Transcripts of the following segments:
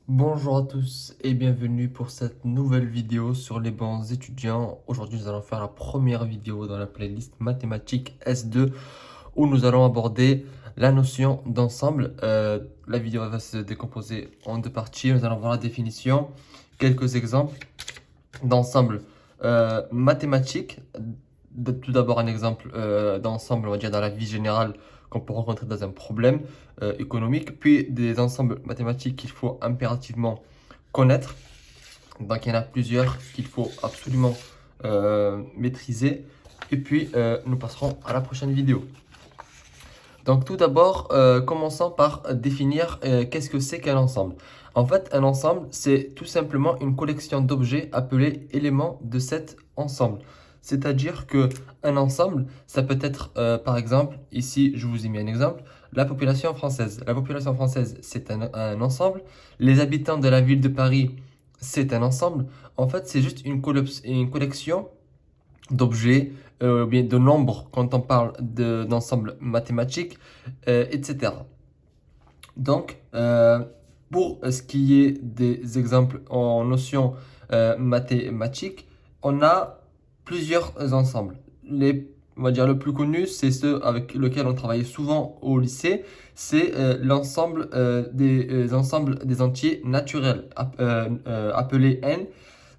Bonjour à tous et bienvenue pour cette nouvelle vidéo sur les bancs étudiants. Aujourd'hui, nous allons faire la première vidéo dans la playlist mathématiques S2 où nous allons aborder la notion d'ensemble. La vidéo va se décomposer en deux parties. Nous allons voir la définition, quelques exemples d'ensemble mathématique. Tout d'abord un exemple d'ensemble, on va dire dans la vie générale qu'on peut rencontrer dans un problème économique, puis des ensembles mathématiques qu'il faut impérativement connaître. Donc il y en a plusieurs qu'il faut absolument maîtriser. Et puis nous passerons à la prochaine vidéo. Donc tout d'abord, commençons par définir qu'est-ce que c'est qu'un ensemble. En fait, un ensemble, c'est tout simplement une collection d'objets appelés éléments de cet ensemble. C'est-à-dire que un ensemble, ça peut être, par exemple, ici, je vous ai mis un exemple, la population française. La population française, c'est un ensemble. Les habitants de la ville de Paris, c'est un ensemble. En fait, c'est juste une collection d'objets, ou bien de nombres quand on parle d'ensemble mathématique, etc. Donc, pour ce qui est des exemples en notion mathématiques, on a plusieurs ensembles. On va dire le plus connu, c'est ceux avec lesquels on travaillait souvent au lycée, c'est l'ensemble des ensembles des entiers naturels, appelés N.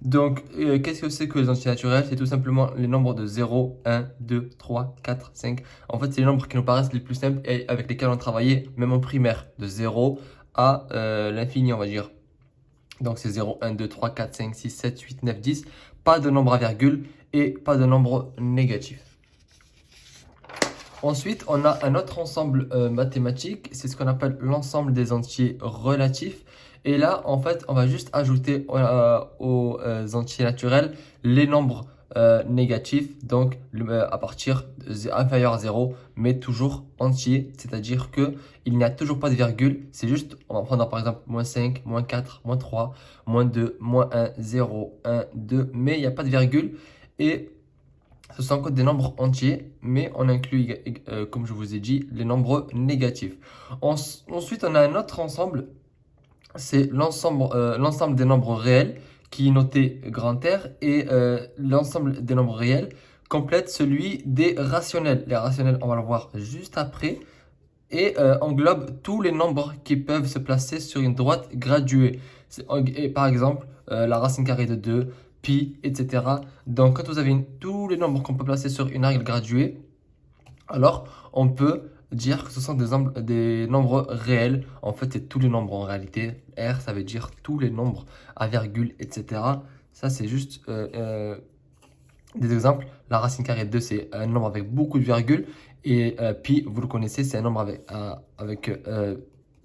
Donc, qu'est-ce que c'est que les entiers naturels? C'est tout simplement les nombres de 0, 1, 2, 3, 4, 5. En fait, c'est les nombres qui nous paraissent les plus simples et avec lesquels on travaillait même en primaire, de 0 à l'infini, on va dire. Donc, c'est 0, 1, 2, 3, 4, 5, 6, 7, 8, 9, 10. Pas de nombre à virgule et pas de nombre négatif. Ensuite, on a un autre ensemble mathématique, c'est ce qu'on appelle l'ensemble des entiers relatifs. Et là, en fait, on va juste ajouter aux entiers naturels les nombres négatifs, donc à partir inférieur à 0, mais toujours entiers, c'est-à-dire que il n'y a toujours pas de virgule, c'est juste, on va prendre par exemple moins 5, moins 4, moins 3, moins 2, moins 1, 0, 1, 2, mais il n'y a pas de virgule. Et ce sont encore des nombres entiers, mais on inclut, comme je vous ai dit, les nombres négatifs. Ensuite, on a un autre ensemble, c'est l'ensemble des nombres réels qui est noté grand R et l'ensemble des nombres réels complète celui des rationnels. Les rationnels, on va le voir juste après et englobe tous les nombres qui peuvent se placer sur une droite graduée. Et par exemple, la racine carrée de 2, pi, etc. Donc, quand vous avez tous les nombres qu'on peut placer sur une règle graduée, alors on peut dire que ce sont des nombres réels. En fait, c'est tous les nombres en réalité. R, ça veut dire tous les nombres à virgule, etc. Ça, c'est juste des exemples. La racine carrée de 2, c'est un nombre avec beaucoup de virgules. Et pi, vous le connaissez, c'est un nombre avec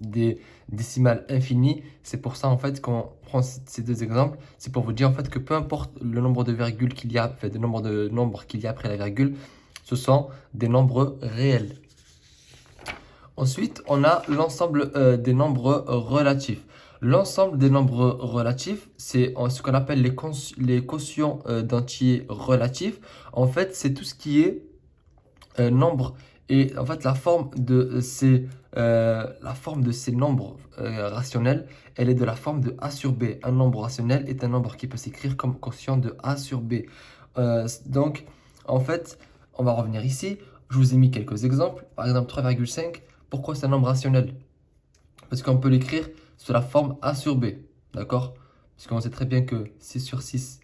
des décimales infinies. C'est pour ça, en fait, qu'on prend ces deux exemples. C'est pour vous dire, en fait, que peu importe le nombre de virgules qu'il y a, enfin, le nombre de nombres qu'il y a après la virgule, ce sont des nombres réels. Ensuite, on a l'ensemble des nombres relatifs. L'ensemble des nombres relatifs, c'est ce qu'on appelle les quotients d'entiers relatifs. En fait, c'est tout ce qui est nombre. Et en fait, la forme de ces nombres rationnels, elle est de la forme de A sur B. Un nombre rationnel est un nombre qui peut s'écrire comme quotient de A sur B. Donc, en fait, on va revenir ici. Je vous ai mis quelques exemples. Par exemple, 3,5. Pourquoi c'est un nombre rationnel? Parce qu'on peut l'écrire sous la forme A sur B. D'accord? Parce qu'on sait très bien que 6 sur 6,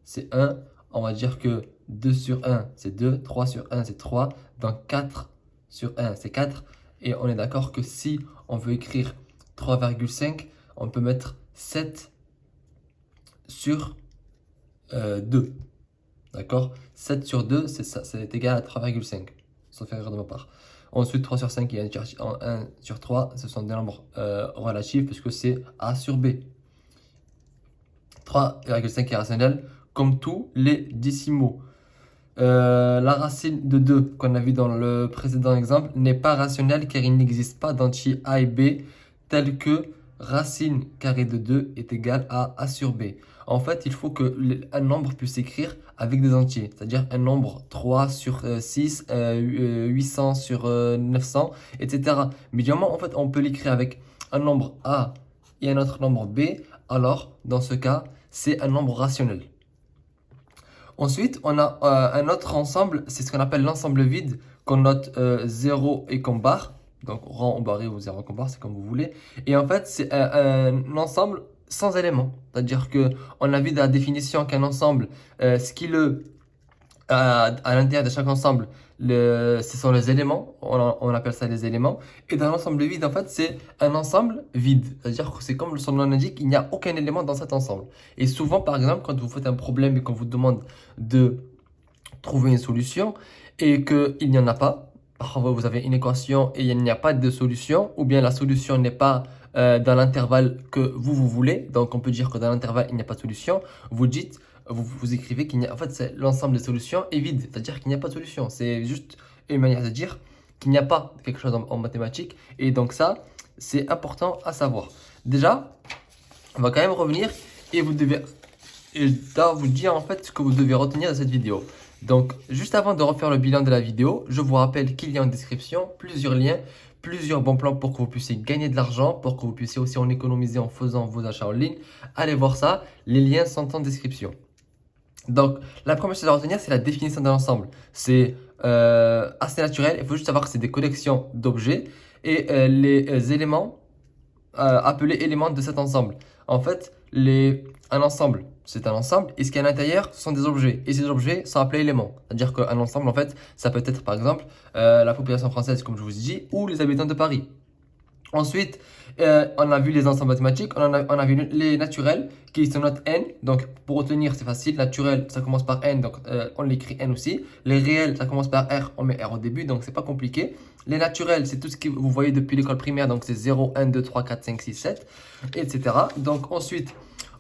c'est 1. On va dire que 2 sur 1, c'est 2. 3 sur 1, c'est 3. Donc 4 sur 1, c'est 4. Et on est d'accord que si on veut écrire 3,5, on peut mettre 7 sur 2. D'accord? 7 sur 2, c'est égal à 3,5. Sauf erreur de ma part. Ensuite, 3 sur 5 et 1 sur 3, ce sont des nombres relatifs puisque c'est A sur B. 3,5 est rationnel comme tous les décimaux. La racine de 2 qu'on a vu dans le précédent exemple n'est pas rationnelle car il n'existe pas d'entier A et B tel que racine carrée de 2 est égale à A sur B. En fait, il faut qu'un nombre puisse s'écrire avec des entiers, c'est-à-dire un nombre 3 sur 6, 800 sur 900, etc. Mais évidemment, en fait, on peut l'écrire avec un nombre A et un autre nombre B, alors dans ce cas, c'est un nombre rationnel. Ensuite, on a un autre ensemble, c'est ce qu'on appelle l'ensemble vide, qu'on note 0 et qu'on barre. Donc rang ou barré ou 0 qu'on barre, c'est comme vous voulez. Et en fait, c'est un ensemble sans éléments. C'est-à-dire qu'on a vu dans la définition qu'un ensemble, ce qui le à l'intérieur de chaque ensemble, ce sont les éléments, on appelle ça les éléments. Et dans l'ensemble vide, en fait, c'est un ensemble vide. C'est-à-dire que c'est comme son nom l'indique, il n'y a aucun élément dans cet ensemble. Et souvent, par exemple, quand vous faites un problème et qu'on vous demande de trouver une solution et qu'il n'y en a pas, parfois vous avez une équation et il n'y a pas de solution, ou bien la solution n'est pas dans l'intervalle que vous voulez, donc on peut dire que dans l'intervalle il n'y a pas de solution, vous écrivez qu'il n'y a, en fait c'est l'ensemble des solutions est vide, c'est-à-dire qu'il n'y a pas de solution, c'est juste une manière de dire qu'il n'y a pas quelque chose en mathématiques, et donc ça c'est important à savoir. Déjà, on va quand même revenir et là, vous dire en fait ce que vous devez retenir de cette vidéo. Donc, juste avant de refaire le bilan de la vidéo, je vous rappelle qu'il y a en description plusieurs liens, plusieurs bons plans pour que vous puissiez gagner de l'argent, pour que vous puissiez aussi en économiser en faisant vos achats en ligne. Allez voir ça, les liens sont en description. Donc, la première chose à retenir, c'est la définition d'un ensemble. C'est assez naturel, il faut juste savoir que c'est des collections d'objets et les éléments appelés éléments de cet ensemble. En fait, un ensemble, c'est un ensemble, et ce qu'il y a à l'intérieur, ce sont des objets. Et ces objets sont appelés éléments. C'est-à-dire qu'un ensemble, en fait, ça peut être par exemple la population française, comme je vous ai dit, ou les habitants de Paris. Ensuite, on a vu les ensembles mathématiques, on a vu les naturels qui se notent n. Donc, pour retenir, c'est facile. Naturel, ça commence par n, donc on l'écrit n aussi. Les réels, ça commence par r, on met r au début, donc c'est pas compliqué. Les naturels, c'est tout ce que vous voyez depuis l'école primaire, donc c'est 0, 1, 2, 3, 4, 5, 6, 7, etc. Donc, ensuite,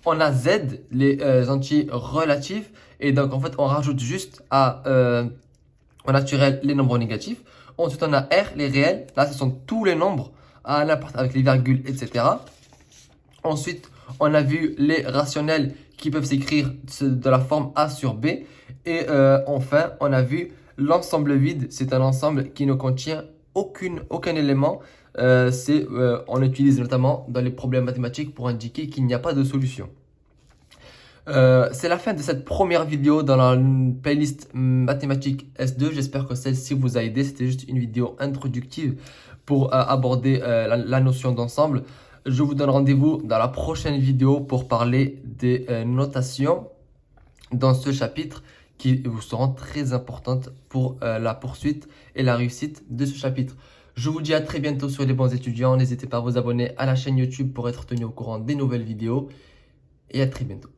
on a z, les entiers relatifs. Et donc, en fait, on rajoute juste au naturel les nombres négatifs. Ensuite, on a r, les réels. Là, ce sont tous les nombres à n'importe avec les virgules, etc. Ensuite, on a vu les rationnels qui peuvent s'écrire de la forme A sur B. Et enfin, on a vu l'ensemble vide. C'est un ensemble qui ne contient aucun élément. On l'utilise notamment dans les problèmes mathématiques pour indiquer qu'il n'y a pas de solution. C'est la fin de cette première vidéo dans la playlist mathématiques S2. J'espère que celle-ci vous a aidé. C'était juste une vidéo introductive pour aborder la notion d'ensemble. Je vous donne rendez-vous dans la prochaine vidéo pour parler des notations dans ce chapitre qui vous seront très importantes pour la poursuite et la réussite de ce chapitre. Je vous dis à très bientôt sur les bons étudiants. N'hésitez pas à vous abonner à la chaîne YouTube pour être tenu au courant des nouvelles vidéos. Et à très bientôt.